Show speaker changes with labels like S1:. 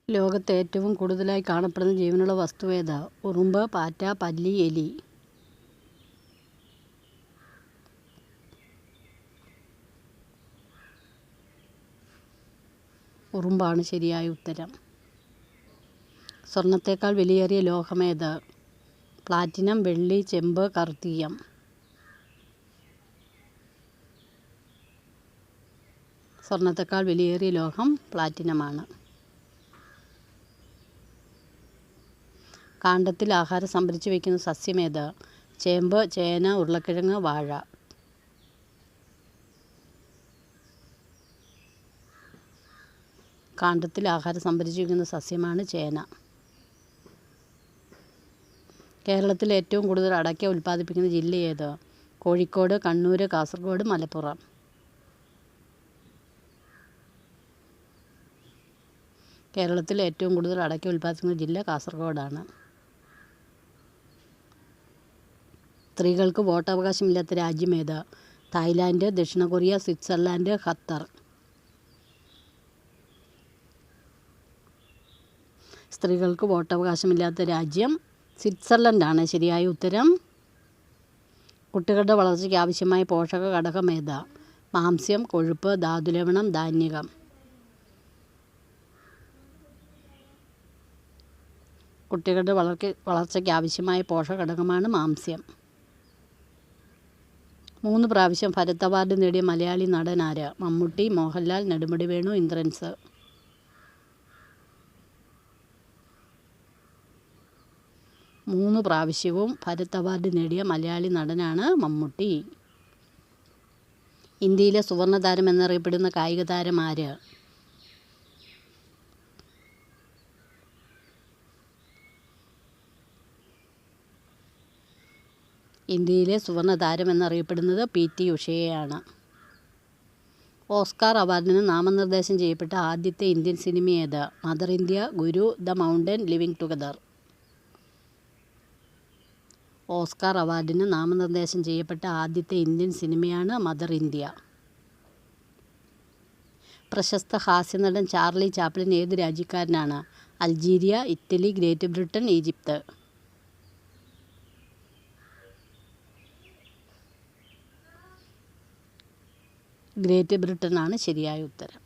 S1: ലോകത്ത് ഏറ്റവും കൂടുതലായി കാണപ്പെടുന്ന ജീവനുള്ള വസ്തു ഏതാ? ഉറുമ്പ്, പാറ്റ, പല്ലി, എലി. ഉറുമ്പാണ് ശരിയായ ഉത്തരം. സ്വർണത്തേക്കാൾ വിലയേറിയ ലോഹമേത്? പ്ലാറ്റിനം, വെള്ളി, ചെമ്പ്, കറുത്തീയം. സ്വർണത്തേക്കാൾ വിലയേറിയ ലോഹം പ്ലാറ്റിനമാണ്. കാണ്ഡത്തിൽ ആഹാരം സംഭരിച്ചു വയ്ക്കുന്ന സസ്യമേത്? ചേമ്പ്, ചേന, ഉരുളക്കിഴങ്ങ്, വാഴ. കാണ്ഡത്തിൽ ആഹാരം സംഭരിച്ചു വയ്ക്കുന്ന സസ്യമാണ് ചേന. കേരളത്തിൽ ഏറ്റവും കൂടുതൽ അടയ്ക്ക ഉൽപ്പാദിപ്പിക്കുന്ന ജില്ല ഏത്? കോഴിക്കോട്, കണ്ണൂർ, കാസർഗോഡ്, മലപ്പുറം. കേരളത്തിൽ ഏറ്റവും കൂടുതൽ അടയ്ക്ക ഉൽപ്പാദിപ്പിക്കുന്ന ജില്ല കാസർഗോഡാണ്. സ്ത്രീകൾക്ക് വോട്ടവകാശമില്ലാത്ത രാജ്യമേത്? തായ്ലാൻഡ്, ദക്ഷിണ കൊറിയ, സ്വിറ്റ്സർലൻഡ്, ഖത്തർ. സ്ത്രീകൾക്ക് വോട്ടവകാശമില്ലാത്ത രാജ്യം സ്വിറ്റ്സർലൻഡാണ് ശരിയായ ഉത്തരം. കുട്ടികളുടെ വളർച്ചയ്ക്ക് ആവശ്യമായ പോഷക ഘടകം ഏത്? മാംസ്യം, കൊഴുപ്പ്, ധാതുലവണം, ധാന്യകം. കുട്ടികളുടെ വളർച്ചയ്ക്ക് ആവശ്യമായ പോഷക ഘടകമാണ് മാംസ്യം. 3 പ്രാവശ്യം ഭരത് അവാർഡ് നേടിയ മലയാളി നടൻ ആര്? മമ്മൂട്ടി, മോഹൻലാൽ, നെടുമുടി വേണു, ഇന്ദ്രൻസ്. 3 പ്രാവശ്യവും ഭരത് അവാർഡ് നേടിയ മലയാളി നടനാണ് മമ്മൂട്ടി. ഇന്ത്യയിലെ സുവർണ്ണ താരം എന്നറിയപ്പെടുന്ന കായിക താരം ആര്? ഇന്ത്യയിലെ സുവർണ്ണ താരം എന്നറിയപ്പെടുന്നത് PT ഉഷയെയാണ്. ഓസ്കാർ അവാർഡിന് നാമനിർദ്ദേശം ചെയ്യപ്പെട്ട ആദ്യത്തെ ഇന്ത്യൻ സിനിമ ഏത്? Mother India, Guru, the mountain, living together. Oscar അവാർഡിന് നാമനിർദ്ദേശം ചെയ്യപ്പെട്ട ആദ്യത്തെ ഇന്ത്യൻ സിനിമയാണ് മദർ ഇന്ത്യ. പ്രശസ്ത ഹാസ്യനടൻ ചാർലി ചാപ്ലിൻ ഏത് രാജ്യക്കാരനാണ്? Algeria, Italy, Great Britain, Egypt. Great ബ്രിട്ടനാണ് ശരിയായ ഉത്തരം.